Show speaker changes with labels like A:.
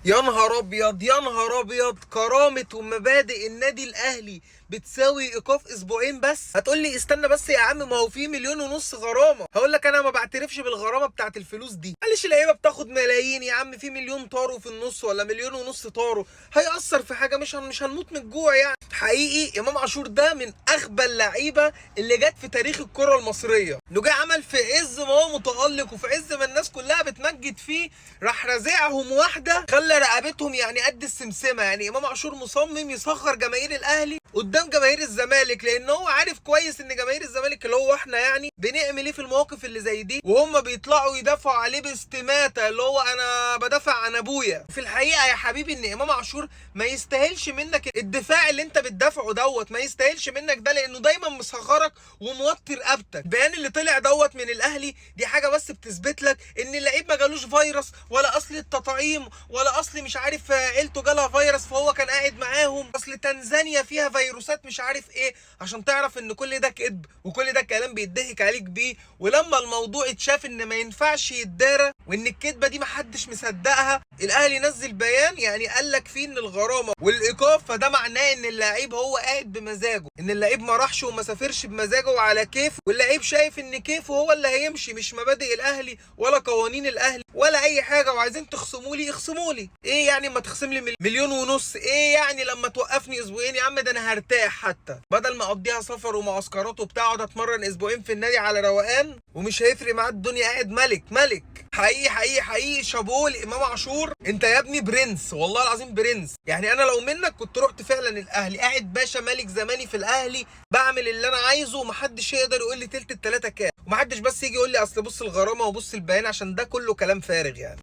A: يا نهار ابيض يا نهار ابيض، كرامة ومبادئ النادي الاهلي بتساوي ايقاف اسبوعين بس؟ هتقول لي استنى بس يا عم، ما هو في مليون ونص غرامة. هقول لك انا ما بعترفش بالغرامة بتاعت الفلوس دي. معلش اللعيبة بتاخد ملايين يا عم، في مليون طاروا في النص ولا مليون ونص طاروا، هيأثر في حاجة؟ مش هنموت من الجوع يعني. حقيقي امام عاشور ده من اغبى اللعيبة اللي جت في تاريخ الكرة المصرية. انه جه عمل في عز ما هو متألق وفي عز ما الناس كلها بتمجد فيه، راح رازعهم واحدة خلى رقبتهم يعني قد السمسمة. يعني امام عاشور مصمم يصغر جماهير الاهلي قدام جماهير الزمالك، لان هو عارف كويس ان جماهير الزمالك اللي هو احنا يعني بنعمل ايه في المواقف اللي زي دي، وهم بيطلعوا يدافعوا عليه باستماتة، اللي هو انا بدافع عن ابويا. في الحقيقة يا حبيبي ان امام عاشور ما يستاهلش منك الدفاع اللي انت بتدافعه دوت، ما يستاهلش منك ده، لانه دايما مصغرك وموتر رقبتك. البيان اللي طلع دوت من الاهلي دي حاجة بس بتثبت لك ان اللعيب ما جالوش فيروس، ولا اصل التطعيم، ولا اصل مش عارف عيلته جالها فيروس فهو كان قاعد معاهم، اصل تنزانيا فيها فيروسات مش عارف ايه، عشان تعرف ان كل ده كذب وكل ده كلام بيضحك عليك بيه. ولما الموضوع اتشاف ان ما ينفعش يتدارى وان الكذبه دي محدش مصدقها، الاهلي نزل بيان يعني قال لك فيه ان الغرامه والايقاف فده معناه ان اللعيب هو قاعد بمزاجه، ان اللعيب ما راحش وما سافرش بمزاجه وعلى كيفه، واللعيب شايف ان كيفه هو اللي هيمشي، مش مبادئ الاهلي ولا قوانين الاهلي ولا اي حاجه. وعايزين تخصموا لي اخصموا لي، ايه يعني ما تخصم لي مليون ونص؟ ايه يعني لما توقفني اسبوعين يا عم؟ ده انا هرتاح حتى بدل ما اقضيها سفر ومعسكرات وبتاع، اقعد اتمرن اسبوعين في النادي على روقان ومش هيفرق معاه الدنيا، قاعد ملك ملك. حقيقي حقيقي حقيقي شابوه لامام عاشور، انت يا ابني برنس، والله العظيم برنس. يعني انا لو منك كنت رحت فعلا الاهلي، قاعد باشا ملك زماني في الاهلي، بعمل اللي انا عايزه ومحدش يقدر يقول لي تلت التلاته كام، ومحدش بس يجي يقول لي اصل بص الغرامه وبص البيان، عشان ده كله كلام فارغ يعني.